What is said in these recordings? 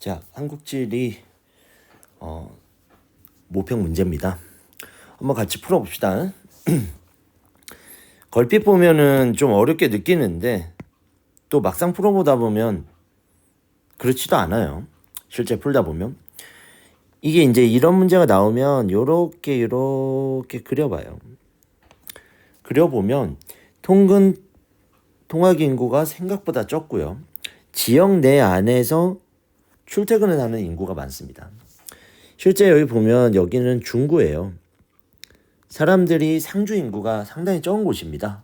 자, 삼국지리 모평 문제입니다. 한번 같이 풀어봅시다. 걸핏 보면은 좀 어렵게 느끼는데 또 막상 풀어보다 보면 그렇지도 않아요. 실제 풀다 보면 이게 이제 이런 문제가 나오면 요렇게 그려봐요. 그려보면 통근 통학 인구가 생각보다 적고요. 지역 내 안에서 출퇴근을 하는 인구가 많습니다. 실제 여기 보면 여기는 중구예요. 사람들이 상주 인구가 상당히 적은 곳입니다.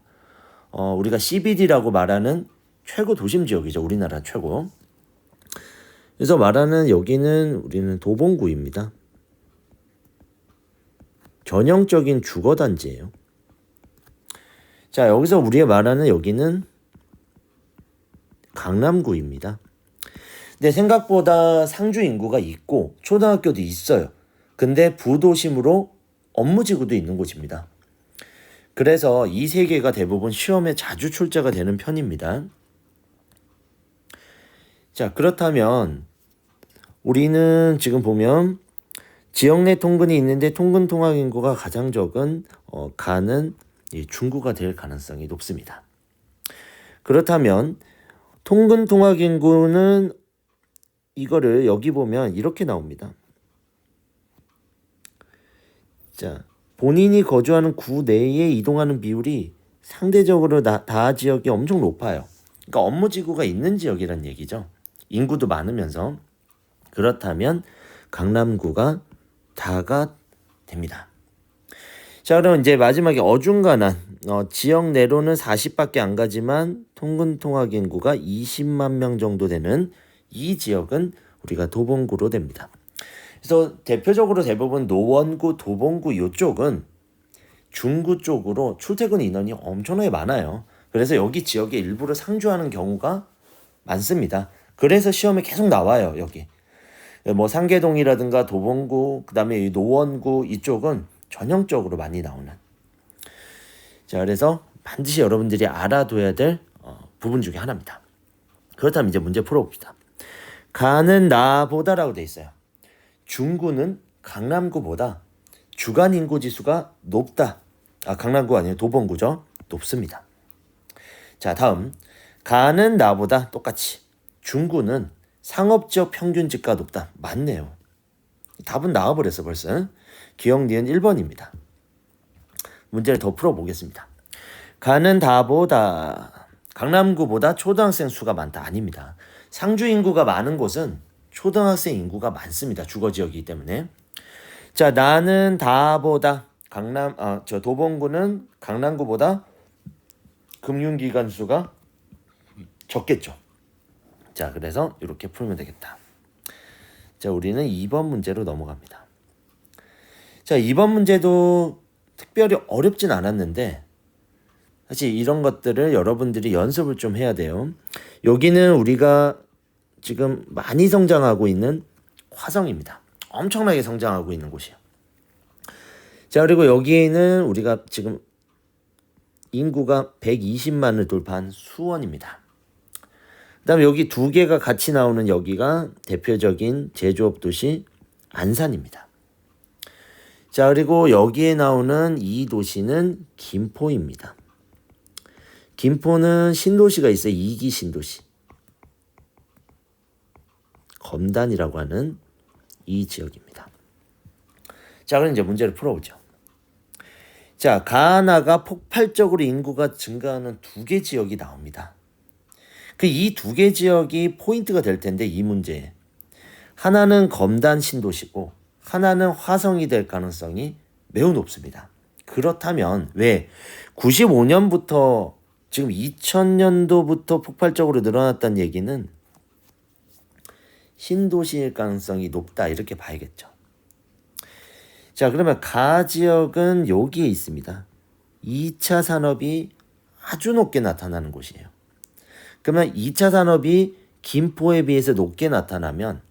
우리가 CBD라고 말하는 최고 도심 지역이죠. 우리나라 최고. 그래서 말하는 여기는 우리는 도봉구입니다. 전형적인 주거단지예요. 자, 여기서 우리가 말하는 여기는 강남구입니다. 근데 생각보다 상주 인구가 있고 초등학교도 있어요. 근데 부도심으로 업무지구도 있는 곳입니다. 그래서 이 세 개가 대부분 시험에 자주 출제가 되는 편입니다. 자, 그렇다면 우리는 지금 보면 지역 내 통근이 있는데 통근 통학 인구가 가장 적은 가는 중구가 될 가능성이 높습니다. 그렇다면 통근 통학 인구는 이거를 여기 보면 이렇게 나옵니다. 자, 본인이 거주하는 구 내에 이동하는 비율이 상대적으로 다하 지역이 엄청 높아요. 그러니까 업무지구가 있는 지역이란 얘기죠. 인구도 많으면서. 그렇다면 강남구가 다가 됩니다. 자, 그럼 이제 마지막에 어중간한 지역 내로는 40밖에 안 가지만 통근 통학 인구가 20만 명 정도 되는 이 지역은 우리가 도봉구로 됩니다. 그래서 대표적으로 대부분 노원구, 도봉구 이쪽은 중구 쪽으로 출퇴근 인원이 엄청나게 많아요. 그래서 여기 지역에 일부러 상주하는 경우가 많습니다. 그래서 시험에 계속 나와요. 여기 뭐 상계동이라든가 도봉구, 그다음에 이 노원구 이쪽은 전형적으로 많이 나오는. 자, 그래서 반드시 여러분들이 알아둬야 될 부분 중에 하나입니다. 그렇다면 이제 문제 풀어봅시다. 가는 나보다라고 돼 있어요. 중구는 강남구보다 주간 인구 지수가 높다. 강남구가 아니에요. 도봉구죠. 높습니다. 자, 다음 가는 나보다 똑같이 중구는 상업지역 평균 집가 높다. 맞네요. 답은 나와버렸어 벌써. 기억 니은 1번입니다. 문제를 더 풀어보겠습니다. 가는 나보다 강남구보다 초등학생 수가 많다. 아닙니다. 상주 인구가 많은 곳은 초등학생 인구가 많습니다. 주거지역이기 때문에. 자, 나는 다보다 도봉구는 강남구보다 금융기관 수가 적겠죠. 자, 그래서 이렇게 풀면 되겠다. 자, 우리는 2번 문제로 넘어갑니다. 자, 2번 문제도 특별히 어렵진 않았는데 사실 이런 것들을 여러분들이 연습을 좀 해야 돼요. 여기는 우리가 지금 많이 성장하고 있는 화성입니다. 엄청나게 성장하고 있는 곳이에요. 자, 그리고 여기에는 우리가 지금 인구가 120만을 돌파한 수원입니다. 그 다음에 여기 두 개가 같이 나오는 여기가 대표적인 제조업 도시 안산입니다. 자, 그리고 여기에 나오는 이 도시는 김포입니다. 김포는 신도시가 있어요. 2기 신도시. 검단이라고 하는 이 지역입니다. 자, 그럼 이제 문제를 풀어보죠. 자, 가나가 폭발적으로 인구가 증가하는 두 개 지역이 나옵니다. 이 두 개 지역이 포인트가 될 텐데 이 문제에 하나는 검단 신도시고 하나는 화성이 될 가능성이 매우 높습니다. 그렇다면 왜 95년부터 지금 2000년도부터 폭발적으로 늘어났다는 얘기는 신도시일 가능성이 높다 이렇게 봐야겠죠. 자, 그러면 가 지역은 여기에 있습니다. 2차 산업이 아주 높게 나타나는 곳이에요. 그러면 2차 산업이 김포에 비해서 높게 나타나면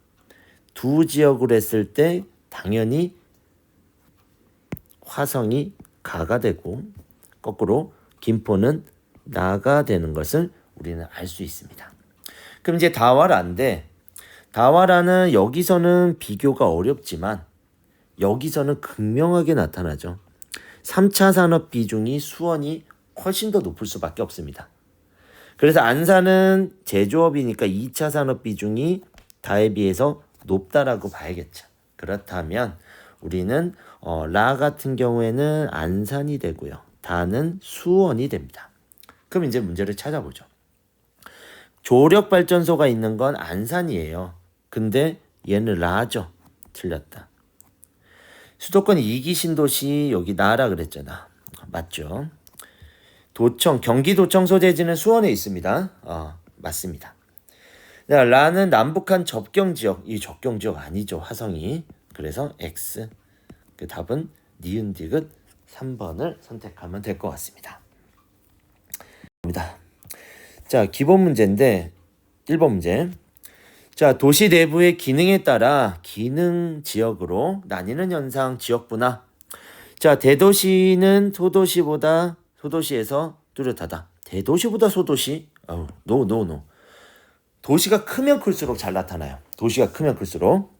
두 지역으로 했을 때 당연히 화성이 가가 되고 거꾸로 김포는 나가 되는 것을 우리는 알 수 있습니다. 그럼 이제 다와 란데 다와라는 여기서는 비교가 어렵지만 여기서는 극명하게 나타나죠. 3차 산업 비중이 수원이 훨씬 더 높을 수밖에 없습니다. 그래서 안산은 제조업이니까 2차 산업 비중이 다에 비해서 높다라고 봐야겠죠. 그렇다면 우리는 라 같은 경우에는 안산이 되고요. 다는 수원이 됩니다. 그럼 이제 문제를 찾아보죠. 조력발전소가 있는 건 안산이에요. 근데 얘는 라죠. 틀렸다. 수도권 2기 신도시 여기 나라 그랬잖아. 맞죠? 경기도청 소재지는 수원에 있습니다. 맞습니다. 라는 남북한 접경지역, 이 접경지역 아니죠. 화성이. 그래서 X. 그 답은 니은 디귿 3번을 선택하면 될 것 같습니다. 자, 기본 문제인데 1번 문제. 자, 도시 내부의 기능에 따라 기능 지역으로 나뉘는 현상 지역분화. 자, 대도시는 소도시에서 뚜렷하다. 대도시보다 소도시? 노. 도시가 크면 클수록 잘 나타나요. 도시가 크면 클수록.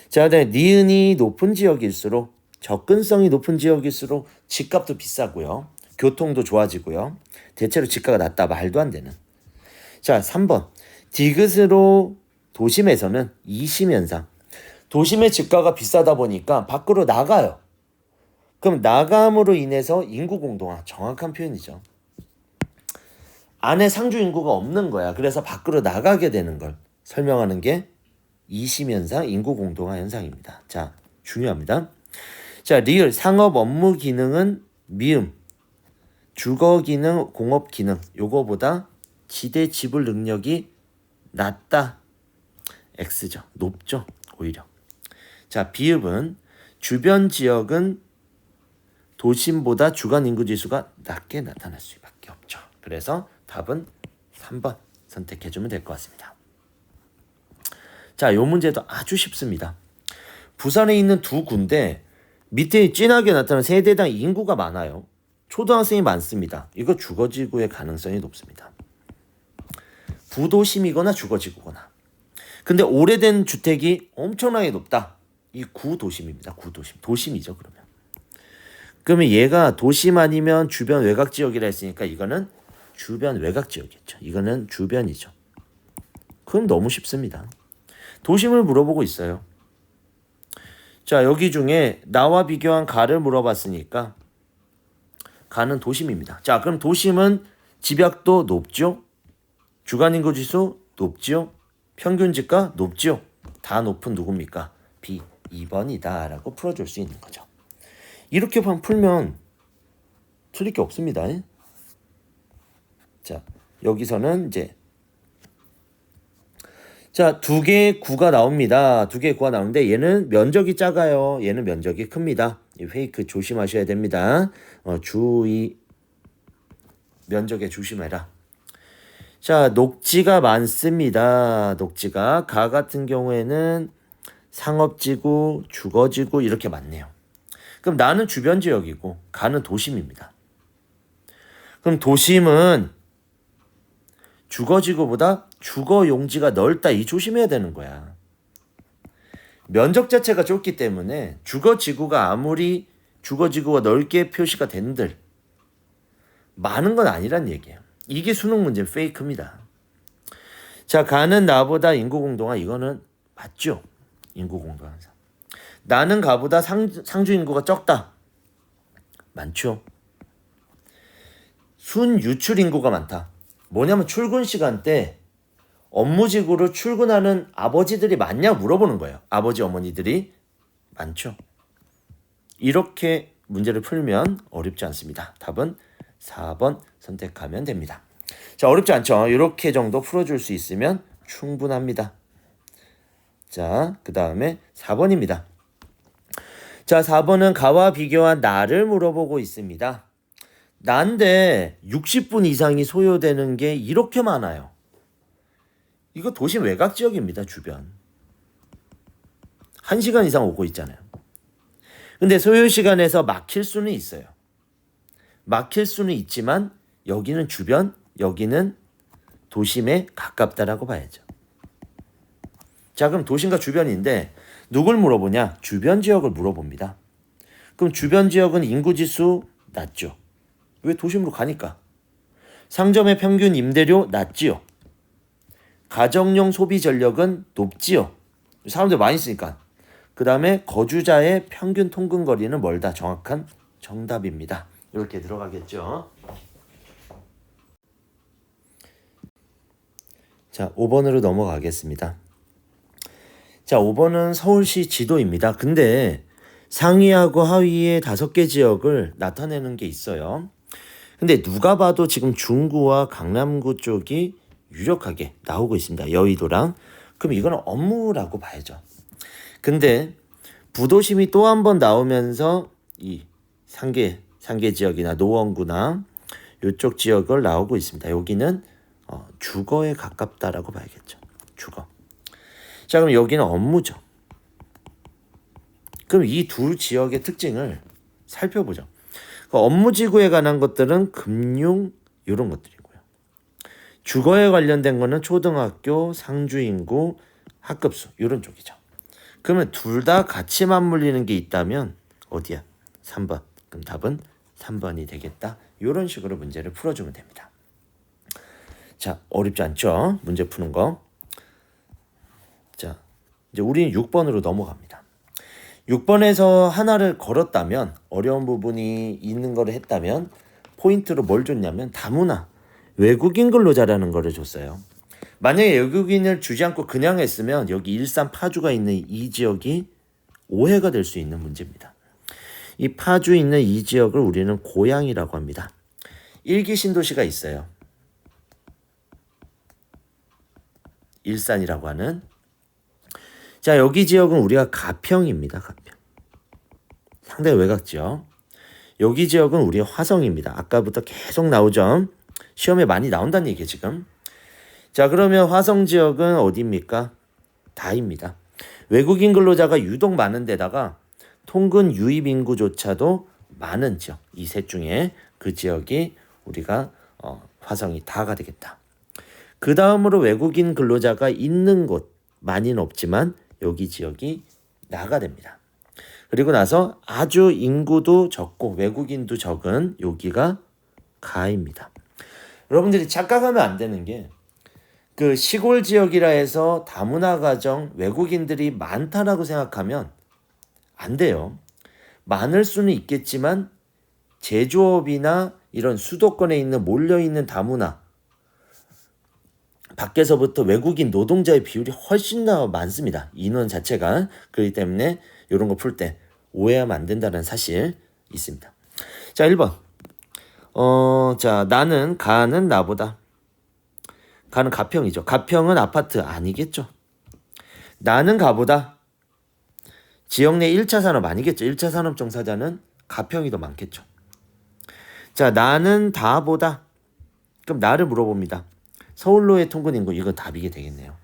자, 니은이 높은 지역일수록 접근성이 높은 지역일수록 집값도 비싸고요. 교통도 좋아지고요. 대체로 집가가 낮다. 말도 안 되는. 자, 3번. 디귿으로 도심에서는 이심현상. 도심의 집가가 비싸다 보니까 밖으로 나가요. 그럼 나감으로 인해서 인구 공동화. 정확한 표현이죠. 안에 상주 인구가 없는 거야. 그래서 밖으로 나가게 되는 걸 설명하는 게 이심현상, 인구 공동화 현상입니다. 자, 중요합니다. 자, 리을 상업 업무 기능은 미음, 주거 기능, 공업 기능 요거보다 지대 지불 능력이 낮다. X죠. 높죠. 오히려. 자, 비읍은 주변 지역은 도심보다 주간 인구 지수가 낮게 나타날 수밖에 없죠. 그래서 답은 3번 선택해주면 될 것 같습니다. 자, 요 문제도 아주 쉽습니다. 부산에 있는 두 군데 밑에 진하게 나타나는 세대당 인구가 많아요. 초등학생이 많습니다. 이거 주거지구의 가능성이 높습니다. 부도심이거나 주거지구거나. 근데 오래된 주택이 엄청나게 높다. 이 구도심입니다. 구도심. 도심이죠, 그러면. 그러면 얘가 도심 아니면 주변 외곽지역이라 했으니까 이거는 주변 외곽지역이겠죠. 이거는 주변이죠. 그럼 너무 쉽습니다. 도심을 물어보고 있어요. 자, 여기 중에 나와 비교한 가를 물어봤으니까 가는 도심입니다. 자, 그럼 도심은 집약도 높죠? 주간인구 지수 높죠? 평균 집가 높죠? 다 높은 누굽니까? B, 2번이다 라고 풀어줄 수 있는 거죠. 이렇게 풀면 틀릴 게 없습니다. 자, 여기서는 이제 자, 두 개의 구가 나옵니다. 두 개의 구가 나오는데 얘는 면적이 작아요. 얘는 면적이 큽니다. 이 페이크 조심하셔야 됩니다. 주의 면적에 조심해라. 자, 녹지가 많습니다. 녹지가 가 같은 경우에는 상업지구, 주거지구 이렇게 많네요. 그럼 나는 주변 지역이고 가는 도심입니다. 그럼 도심은 주거지구보다 주거 용지가 넓다. 이 조심해야 되는 거야. 면적 자체가 좁기 때문에 주거지구가 아무리 주거지구가 넓게 표시가 된들 많은 건 아니란 얘기예요. 이게 수능 문제 페이크입니다. 자, 가는 나보다 인구 공동화 이거는 맞죠? 인구 공동화 현상. 나는 가보다 상주 인구가 적다. 많죠? 순 유출 인구가 많다. 뭐냐면 출근 시간대 업무직으로 출근하는 아버지들이 많냐 물어보는 거예요. 아버지 어머니들이 많죠. 이렇게 문제를 풀면 어렵지 않습니다. 답은 4번 선택하면 됩니다. 자, 어렵지 않죠. 이렇게 정도 풀어줄 수 있으면 충분합니다. 자, 그 다음에 4번입니다. 자, 4번은 가와 비교한 나를 물어보고 있습니다. 난데 60분 이상이 소요되는 게 이렇게 많아요. 이거 도심 외곽 지역입니다. 주변. 1시간 이상 오고 있잖아요. 근데 소요시간에서 막힐 수는 있어요. 막힐 수는 있지만 여기는 주변, 여기는 도심에 가깝다라고 봐야죠. 자, 그럼 도심과 주변인데 누굴 물어보냐? 주변 지역을 물어봅니다. 그럼 주변 지역은 인구지수 낮죠. 왜? 도심으로 가니까. 상점의 평균 임대료 낮지요. 가정용 소비 전력은 높지요. 사람들 많이 쓰니까. 그 다음에 거주자의 평균 통근 거리는 멀다. 정확한 정답입니다. 이렇게 들어가겠죠. 자, 5번으로 넘어가겠습니다. 자, 5번은 서울시 지도입니다. 근데 상위하고 하위의 5개 지역을 나타내는 게 있어요. 근데 누가 봐도 지금 중구와 강남구 쪽이 유력하게 나오고 있습니다. 여의도랑. 그럼 이거는 업무라고 봐야죠. 근데 부도심이 또 한 번 나오면서 이 상계 지역이나 노원구나 이쪽 지역을 나오고 있습니다. 여기는 주거에 가깝다라고 봐야겠죠. 주거. 자, 그럼 여기는 업무죠. 그럼 이 두 지역의 특징을 살펴보죠. 업무지구에 관한 것들은 금융 이런 것들이고요. 주거에 관련된 거는 초등학교, 상주인구, 학급수 이런 쪽이죠. 그러면 둘 다 같이 맞물리는 게 있다면 어디야? 3번. 그럼 답은 3번이 되겠다. 이런 식으로 문제를 풀어주면 됩니다. 자, 어렵지 않죠? 문제 푸는 거. 자, 이제 우리는 6번으로 넘어갑니다. 6번에서 하나를 걸었다면, 어려운 부분이 있는 거를 했다면 포인트로 뭘 줬냐면 다문화, 외국인 근로자라는 거를 줬어요. 만약에 외국인을 주지 않고 그냥 했으면 여기 일산 파주가 있는 이 지역이 오해가 될 수 있는 문제입니다. 이 파주 있는 이 지역을 우리는 고양이라고 합니다. 1기 신도시가 있어요. 일산이라고 하는. 자, 여기 지역은 우리가 가평입니다. 가평. 상당히 외곽지역. 여기 지역은 우리의 화성입니다. 아까부터 계속 나오죠. 시험에 많이 나온다는 얘기예요, 지금. 자, 그러면 화성 지역은 어디입니까? 다입니다. 외국인 근로자가 유독 많은 데다가 통근 유입 인구조차도 많은 지역. 이 셋 중에 그 지역이 우리가 화성이 다가 되겠다. 그 다음으로 외국인 근로자가 있는 곳 많이는 없지만 여기 지역이 나가 됩니다. 그리고 나서 아주 인구도 적고 외국인도 적은 여기가 가입니다. 여러분들이 착각하면 안 되는 게 그 시골 지역이라 해서 다문화 가정 외국인들이 많다라고 생각하면 안 돼요. 많을 수는 있겠지만 제조업이나 이런 수도권에 있는 몰려있는 다문화 밖에서부터 외국인 노동자의 비율이 훨씬 더 많습니다. 인원 자체가. 그렇기 때문에 이런 거 풀 때 오해하면 안 된다는 사실 있습니다. 자, 1번. 자, 가는 나보다. 가는 가평이죠. 가평은 아파트 아니겠죠. 나는 가보다. 지역 내 1차 산업 아니겠죠. 1차 산업 종사자는 가평이 더 많겠죠. 자, 나는 다보다. 그럼 나를 물어봅니다. 서울로의 통근 인구, 이건 답이게 되겠네요.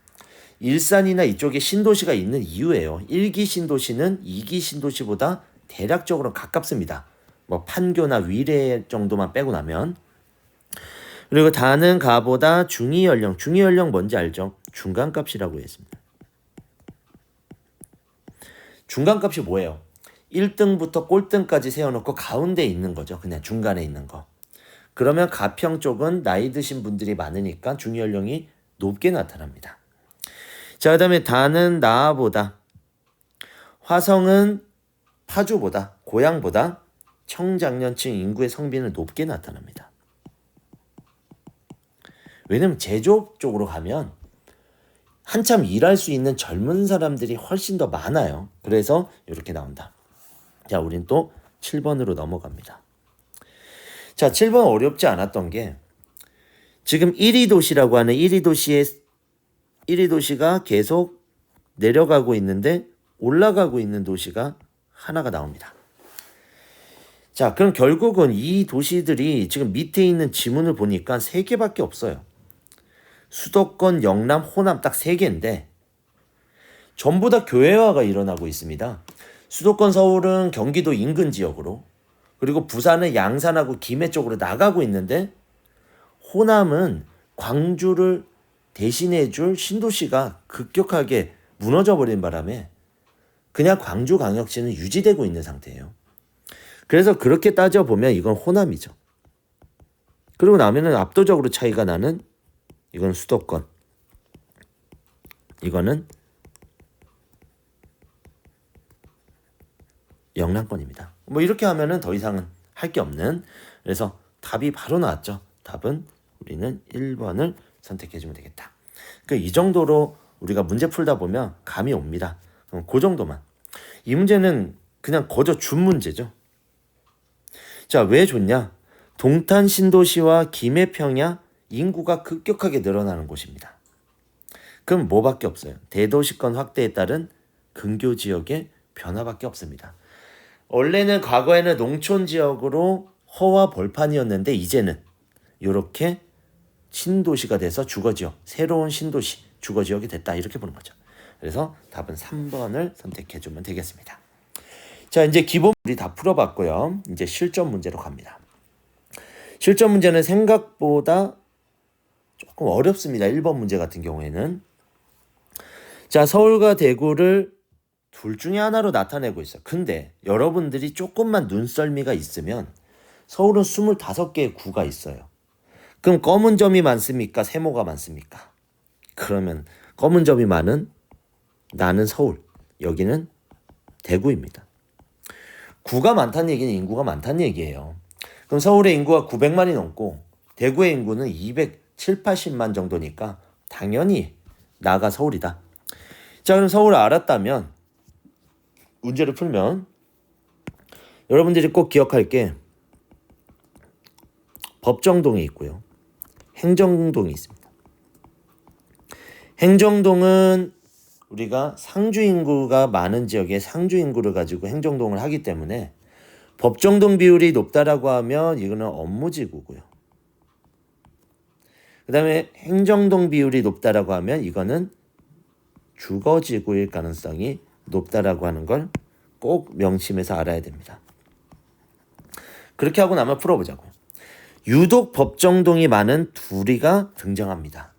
일산이나 이쪽에 신도시가 있는 이유예요. 1기 신도시는 2기 신도시보다 대략적으로 가깝습니다. 뭐 판교나 위례 정도만 빼고 나면. 그리고 다는 가보다 중위연령. 중위연령 뭔지 알죠? 중간값이라고 했습니다. 중간값이 뭐예요? 1등부터 꼴등까지 세워놓고 가운데 있는 거죠. 그냥 중간에 있는 거. 그러면 가평 쪽은 나이 드신 분들이 많으니까 중위연령이 높게 나타납니다. 자, 그 다음에 다는 나보다. 화성은 파주보다, 고향보다 청장년층 인구의 성비는 높게 나타납니다. 왜냐면 제조업 쪽으로 가면 한참 일할 수 있는 젊은 사람들이 훨씬 더 많아요. 그래서 이렇게 나온다. 자, 우린 또 7번으로 넘어갑니다. 자, 7번 어렵지 않았던 게 지금 1위 도시라고 하는 1위 도시가 계속 내려가고 있는데 올라가고 있는 도시가 하나가 나옵니다. 자, 그럼 결국은 이 도시들이 지금 밑에 있는 지문을 보니까 3개밖에 없어요. 수도권, 영남, 호남 딱 3개인데 전부 다 교회화가 일어나고 있습니다. 수도권 서울은 경기도 인근 지역으로, 그리고 부산은 양산하고 김해 쪽으로 나가고 있는데 호남은 광주를 대신해 줄 신도시가 급격하게 무너져 버린 바람에 그냥 광주광역시는 유지되고 있는 상태예요. 그래서 그렇게 따져보면 이건 호남이죠. 그리고 나면은 압도적으로 차이가 나는 이건 수도권, 이거는 영남권입니다. 뭐 이렇게 하면은 더 이상은 할 게 없는, 그래서 답이 바로 나왔죠. 답은 우리는 1번을 선택해주면 되겠다. 그러니까 이 정도로 우리가 문제 풀다 보면 감이 옵니다. 그 정도만. 이 문제는 그냥 거저 준 문제죠. 자, 왜 줬냐? 동탄 신도시와 김해평야 인구가 급격하게 늘어나는 곳입니다. 그럼 뭐밖에 없어요? 대도시권 확대에 따른 근교 지역의 변화밖에 없습니다. 원래는 과거에는 농촌 지역으로 허와 벌판이었는데 이제는 이렇게 신도시가 돼서 주거지역, 새로운 신도시, 주거지역이 됐다, 이렇게 보는 거죠. 그래서 답은 3번을 선택해주면 되겠습니다. 자, 이제 기본 우리 다 풀어봤고요. 이제 실전 문제로 갑니다. 실전 문제는 생각보다 조금 어렵습니다. 1번 문제 같은 경우에는. 자, 서울과 대구를 둘 중에 하나로 나타내고 있어. 근데 여러분들이 조금만 눈썰미가 있으면 서울은 25개의 구가 있어요. 그럼 검은 점이 많습니까? 세모가 많습니까? 그러면 검은 점이 많은 나는 서울, 여기는 대구입니다. 구가 많다는 얘기는 인구가 많다는 얘기예요. 그럼 서울의 인구가 900만이 넘고 대구의 인구는 270-80만 정도니까 당연히 나가 서울이다. 자, 그럼 서울을 알았다면 문제를 풀면 여러분들이 꼭 기억할 게 법정동이 있고요. 행정동이 있습니다. 행정동은 우리가 상주 인구가 많은 지역에 상주 인구를 가지고 행정동을 하기 때문에 법정동 비율이 높다라고 하면 이거는 업무지구고요. 그 다음에 행정동 비율이 높다라고 하면 이거는 주거지구일 가능성이 높다라고 하는 걸 꼭 명심해서 알아야 됩니다. 그렇게 하고 나면 풀어보자고요. 유독 법정동이 많은 둘이가 등장합니다.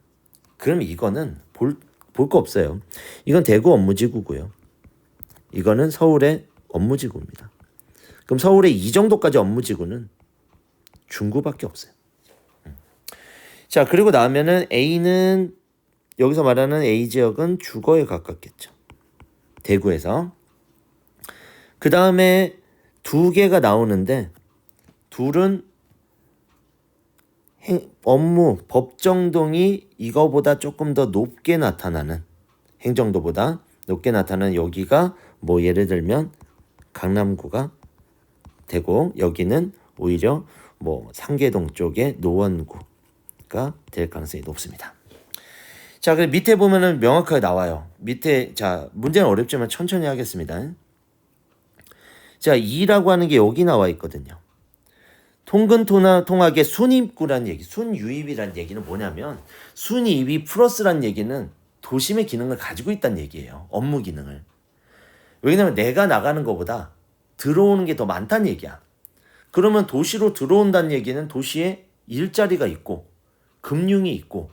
그럼 이거는 볼 거 없어요. 이건 대구 업무지구고요. 이거는 서울의 업무지구입니다. 그럼 서울의 이 정도까지 업무지구는 중구밖에 없어요. 자, 그리고 나면은 A는 여기서 말하는 A 지역은 주거에 가깝겠죠. 대구에서. 그 다음에 두 개가 나오는데 둘은 업무, 법정동이 이거보다 조금 더 높게 나타나는, 행정도보다 높게 나타나는 여기가 뭐 예를 들면 강남구가 되고 여기는 오히려 뭐 상계동 쪽의 노원구가 될 가능성이 높습니다. 자, 그럼 밑에 보면은 명확하게 나와요. 밑에, 자, 문제는 어렵지만 천천히 하겠습니다. 자, 2라고 하는 게 여기 나와 있거든요. 통근통학의 순입구란 얘기, 순유입이란 얘기는 뭐냐면 순이입이 플러스란 얘기는 도심의 기능을 가지고 있다는 얘기예요. 업무 기능을. 왜냐면 내가 나가는 것보다 들어오는 게 더 많다는 얘기야. 그러면 도시로 들어온다는 얘기는 도시에 일자리가 있고 금융이 있고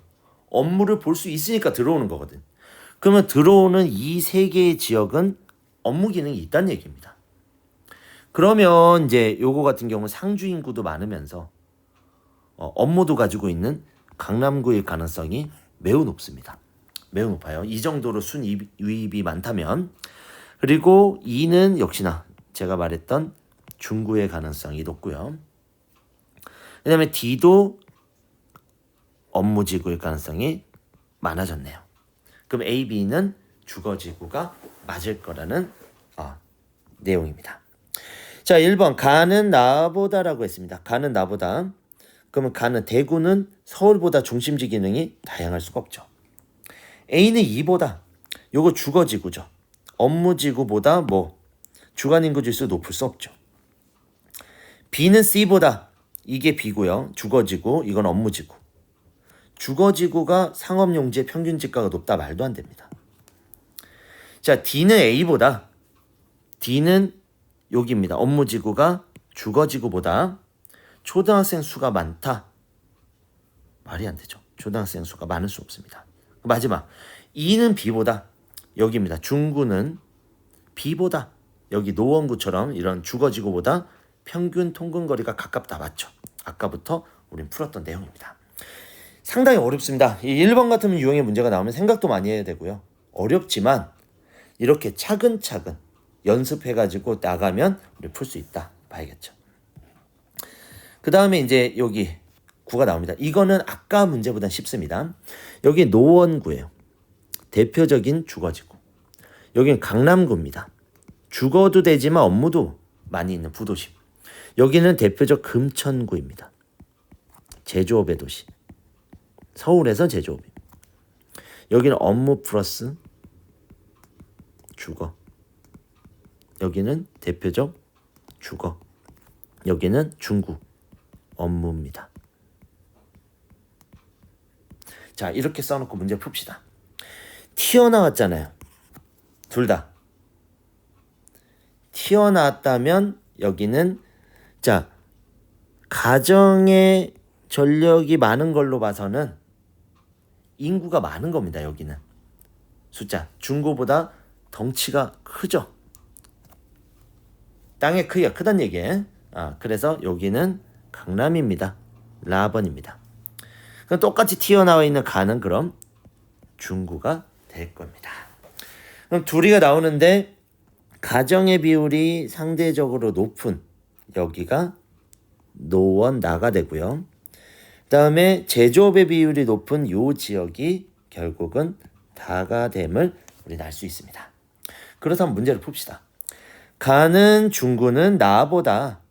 업무를 볼 수 있으니까 들어오는 거거든. 그러면 들어오는 이 세 개의 지역은 업무 기능이 있다는 얘기입니다. 그러면 이제 요거 같은 경우는 상주 인구도 많으면서 업무도 가지고 있는 강남구일 가능성이 매우 높습니다. 매우 높아요. 이 정도로 순유입이 많다면. 그리고 2는 역시나 제가 말했던 중구의 가능성이 높고요. 그 다음에 D도 업무지구일 가능성이 많아졌네요. 그럼 A, B는 주거지구가 맞을 거라는 내용입니다. 자, 1번 가는 나보다라고 했습니다. 가는 나보다. 그러면 가는 대구는 서울보다 중심지 기능이 다양할 수가 없죠. A는 2보다. 요거 주거지구죠. 업무지구보다 뭐 주간인구 지수 높을 수 없죠. B는 C보다. 이게 B고요. 주거지구, 이건 업무지구. 주거지구가 상업용지의 평균지가가 높다, 말도 안 됩니다. 자, D는 A보다. D는 여기입니다. 업무지구가 주거지구보다 초등학생 수가 많다. 말이 안 되죠. 초등학생 수가 많을 수 없습니다. 마지막, E는 B보다. 여기입니다. 중구는 B보다 여기 노원구처럼 이런 주거지구보다 평균 통근거리가 가깝다. 맞죠? 아까부터 우린 풀었던 내용입니다. 상당히 어렵습니다. 이 1번 같은 유형의 문제가 나오면 생각도 많이 해야 되고요. 어렵지만 이렇게 차근차근 연습해가지고 나가면 우리 풀 수 있다. 봐야겠죠. 그 다음에 이제 여기 구가 나옵니다. 이거는 아까 문제보다 쉽습니다. 여기 노원구예요. 대표적인 주거지구. 여기는 강남구입니다. 주거도 되지만 업무도 많이 있는 부도심. 여기는 대표적 금천구입니다. 제조업의 도시. 서울에서 제조업입니다. 여기는 업무 플러스 주거. 여기는 대표적 주거. 여기는 중구 업무입니다. 자, 이렇게 써놓고 문제 풉시다. 튀어나왔잖아요. 둘 다. 튀어나왔다면 여기는 자, 가정의 전력이 많은 걸로 봐서는 인구가 많은 겁니다. 여기는 숫자 중구보다 덩치가 크죠. 땅의 크기가 크다는 얘기예요. 그래서 여기는 강남입니다. 라번입니다. 그럼 똑같이 튀어나와 있는 가는 그럼 중구가 될 겁니다. 그럼 둘이가 나오는데 가정의 비율이 상대적으로 높은 여기가 노원 나가 되고요. 그 다음에 제조업의 비율이 높은 요 지역이 결국은 다가 됨을 우리는 알 수 있습니다. 그렇다면 문제를 풉시다. 가는 중구는 나보다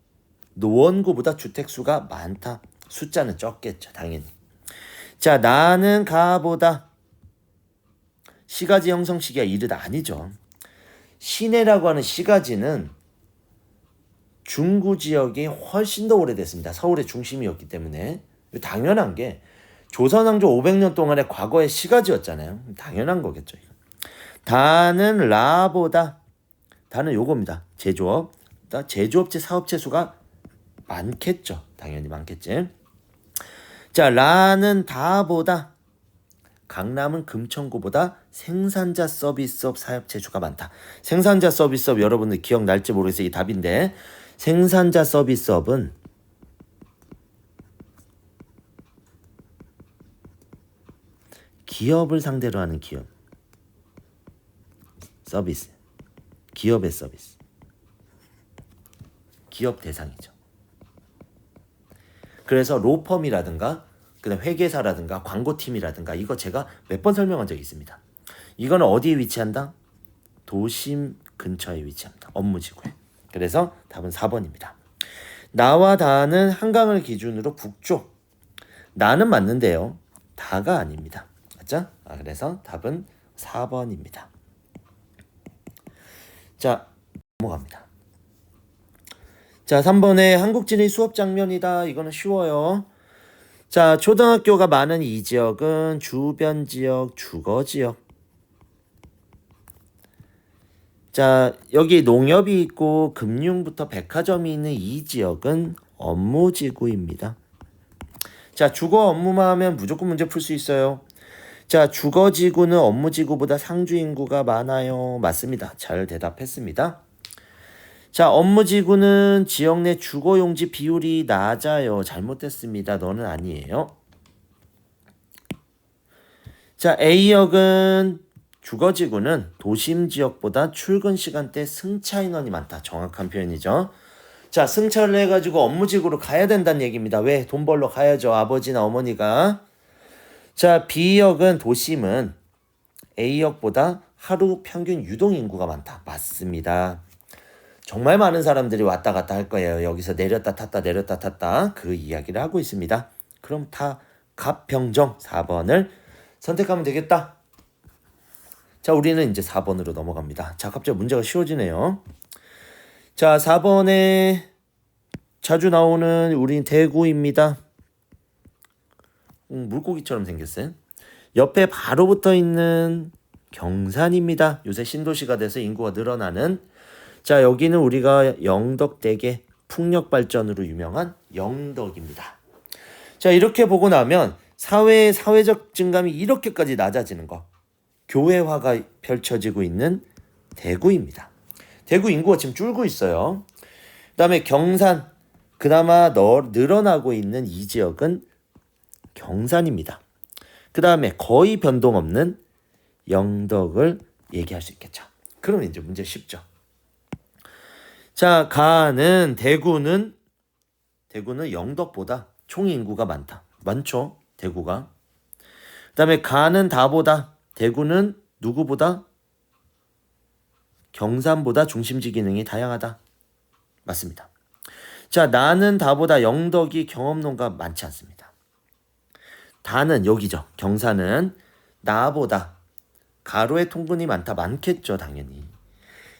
노원구보다 주택수가 많다. 숫자는 적겠죠. 당연히. 자, 나는 가보다 시가지 형성 시기가 이르다. 아니죠. 시내라고 하는 시가지는 중구 지역이 훨씬 더 오래됐습니다. 서울의 중심이었기 때문에. 당연한 게 조선왕조 500년 동안의 과거의 시가지였잖아요. 당연한 거겠죠. 다는 라보다 다는 요겁니다. 제조업. 제조업체 사업체 수가 많겠죠. 당연히 많겠지. 자, 라는 다보다 강남은 금천구보다 생산자 서비스업 사업체 수가 많다. 생산자 서비스업 여러분들 기억날지 모르겠어요. 이 답인데 생산자 서비스업은 기업을 상대로 하는 기업 서비스. 기업의 서비스. 기업 대상이죠. 그래서 로펌이라든가 그다음 회계사라든가 광고팀이라든가 이거 제가 몇 번 설명한 적이 있습니다. 이거는 어디에 위치한다? 도심 근처에 위치합니다. 업무지구에. 그래서 답은 4번입니다. 나와 다는 한강을 기준으로 북쪽. 나는 맞는데요. 다가 아닙니다. 맞죠? 그래서 답은 4번입니다. 자, 넘어갑니다. 자, 3번에 한국지리 수업 장면이다. 이거는 쉬워요. 자, 초등학교가 많은 이 지역은 주변 지역, 주거 지역. 자, 여기 농협이 있고 금융부터 백화점이 있는 이 지역은 업무지구입니다. 자, 주거 업무만 하면 무조건 문제 풀 수 있어요. 자, 주거지구는 업무지구보다 상주인구가 많아요. 맞습니다. 잘 대답했습니다. 자, 업무지구는 지역 내 주거용지 비율이 낮아요. 잘못됐습니다. 너는 아니에요. 자, A역은 주거지구는 도심지역보다 출근 시간대 승차 인원이 많다. 정확한 표현이죠. 자, 승차를 해가지고 업무지구로 가야 된다는 얘기입니다. 왜? 돈 벌러 가야죠. 아버지나 어머니가. 자, B역은 도심은 A역보다 하루 평균 유동인구가 많다. 맞습니다. 정말 많은 사람들이 왔다 갔다 할 거예요. 여기서 내렸다 탔다 내렸다 탔다 그 이야기를 하고 있습니다. 그럼 다 갑병정 4번을 선택하면 되겠다. 자, 우리는 이제 4번으로 넘어갑니다. 자, 갑자기 문제가 쉬워지네요. 자, 4번에 자주 나오는 우리 대구입니다. 물고기처럼 생겼어요. 옆에 바로 붙어 있는 경산입니다. 요새 신도시가 돼서 인구가 늘어나는. 자, 여기는 우리가 영덕대게 풍력발전으로 유명한 영덕입니다. 자, 이렇게 보고 나면 사회적 증감이 이렇게까지 낮아지는 거. 교회화가 펼쳐지고 있는 대구입니다. 대구 인구가 지금 줄고 있어요. 그다음에 경산, 그나마 늘어나고 있는 이 지역은 경산입니다. 그다음에 거의 변동 없는 영덕을 얘기할 수 있겠죠. 그러면 이제 문제 쉽죠. 자, 대구는 영덕보다 총 인구가 많죠. 대구가. 그다음에 가는 다보다 대구는 누구보다 경산보다 중심지 기능이 다양하다. 맞습니다. 자, 나는 다보다 영덕이 경험론가 많지 않습니다. 다는 여기죠. 경산은 나보다 가로의 통근이 많겠죠. 당연히.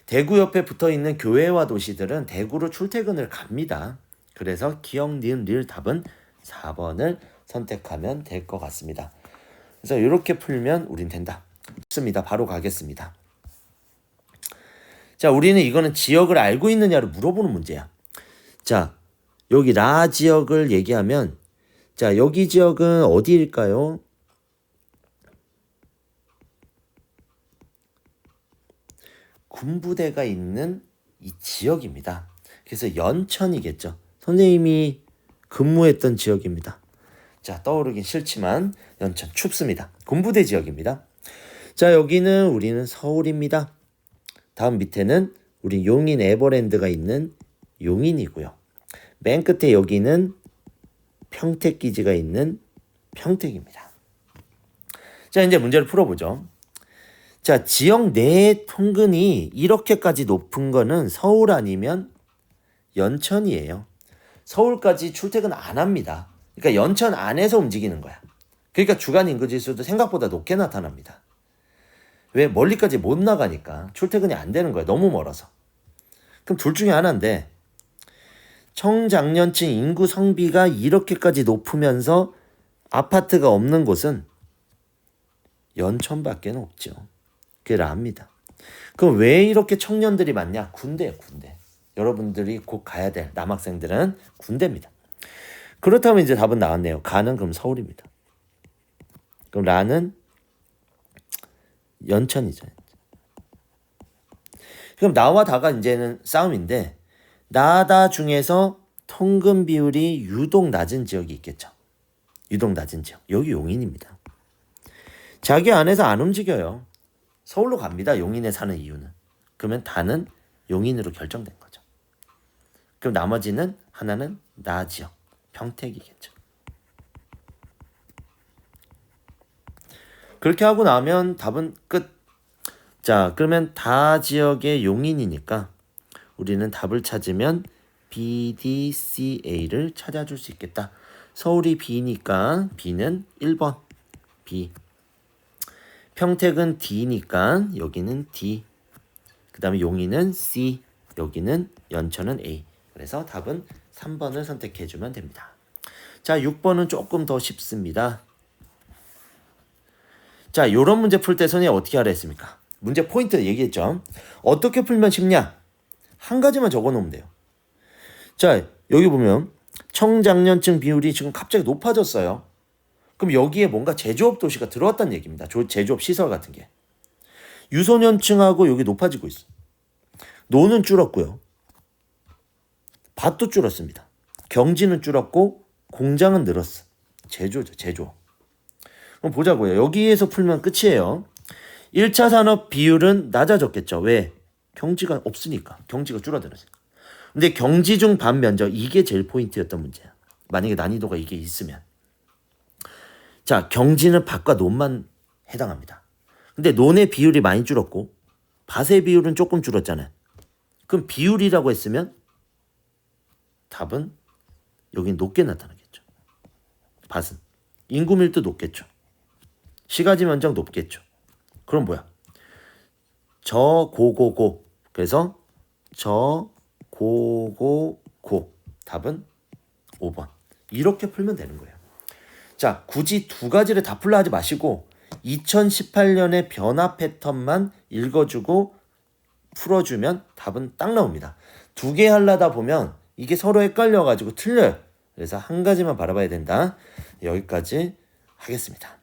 대구 옆에 붙어있는 교회와 도시들은 대구로 출퇴근을 갑니다. 그래서 기역, 니은, 리을 답은 4번을 선택하면 될 것 같습니다. 그래서 이렇게 풀면 우린 된다. 좋습니다. 바로 가겠습니다. 자, 우리는 이거는 지역을 알고 있느냐를 물어보는 문제야. 자, 여기 라 지역을 얘기하면, 자, 여기 지역은 어디일까요? 군부대가 있는 이 지역입니다. 그래서 연천이겠죠. 선생님이 근무했던 지역입니다. 자, 떠오르긴 싫지만 연천 춥습니다. 군부대 지역입니다. 자, 여기는 우리는 서울입니다. 다음 밑에는 우리 용인 에버랜드가 있는 용인이고요. 맨 끝에 여기는 평택기지가 있는 평택입니다. 자, 이제 문제를 풀어보죠. 자, 지역 내의 통근이 이렇게까지 높은 거는 서울 아니면 연천이에요. 서울까지 출퇴근 안 합니다. 그러니까 연천 안에서 움직이는 거야. 그러니까 주간 인구지수도 생각보다 높게 나타납니다. 왜? 멀리까지 못 나가니까 출퇴근이 안 되는 거야. 너무 멀어서. 그럼 둘 중에 하나인데, 청장년층 인구 성비가 이렇게까지 높으면서 아파트가 없는 곳은 연천밖에 없죠. 그게 라입니다. 그럼 왜 이렇게 청년들이 많냐? 군대예요, 군대. 여러분들이 곧 가야 될 남학생들은 군대입니다. 그렇다면 이제 답은 나왔네요. 가는 그럼 서울입니다. 그럼 라는 연천이죠. 그럼 나와 다가 이제는 싸움인데, 나다 중에서 통근 비율이 유독 낮은 지역이 있겠죠. 유독 낮은 지역. 여기 용인입니다. 자기 안에서 안 움직여요. 서울로 갑니다. 용인에 사는 이유는. 그러면 다는 용인으로 결정된 거죠. 그럼 나머지는 하나는 나 지역, 평택이겠죠. 그렇게 하고 나면 답은 끝. 자, 그러면 다 지역의 용인이니까 우리는 답을 찾으면 B, D, C, A를 찾아줄 수 있겠다. 서울이 B니까 B는 1번 B. 평택은 D니까 여기는 D. 그 다음에 용인은 C. 여기는 연천은 A. 그래서 답은 3번을 선택해주면 됩니다. 자, 6번은 조금 더 쉽습니다. 자, 요런 문제 풀 때 선생님이 어떻게 하라 했습니까? 문제 포인트 얘기했죠. 어떻게 풀면 쉽냐? 한 가지만 적어놓으면 돼요. 자, 여기 보면 청장년층 비율이 지금 갑자기 높아졌어요. 그럼 여기에 뭔가 제조업 도시가 들어왔다는 얘기입니다. 제조업 시설 같은 게. 유소년층하고 여기 높아지고 있어. 노는 줄었고요. 밭도 줄었습니다. 경지는 줄었고 공장은 늘었어. 제조죠, 제조. 그럼 보자고요. 여기에서 풀면 끝이에요. 1차 산업 비율은 낮아졌겠죠. 왜? 경지가 없으니까. 경지가 줄어들었으니까. 근데 경지 중 반면적, 이게 제일 포인트였던 문제야. 만약에 난이도가 이게 있으면. 자, 경지는 밭과 논만 해당합니다. 근데 논의 비율이 많이 줄었고 밭의 비율은 조금 줄었잖아요. 그럼 비율이라고 했으면 답은 여기 높게 나타나겠죠. 밭은. 인구 밀도 높겠죠. 시가지 면적 높겠죠. 그럼 뭐야? 저고고고. 그래서 저고고고. 답은 5번. 이렇게 풀면 되는 거예요. 자, 굳이 두 가지를 다 풀라 하지 마시고 2018년의 변화 패턴만 읽어주고 풀어주면 답은 딱 나옵니다. 두 개 하려다 보면 이게 서로 헷갈려가지고 틀려요. 그래서 한 가지만 바라봐야 된다. 여기까지 하겠습니다.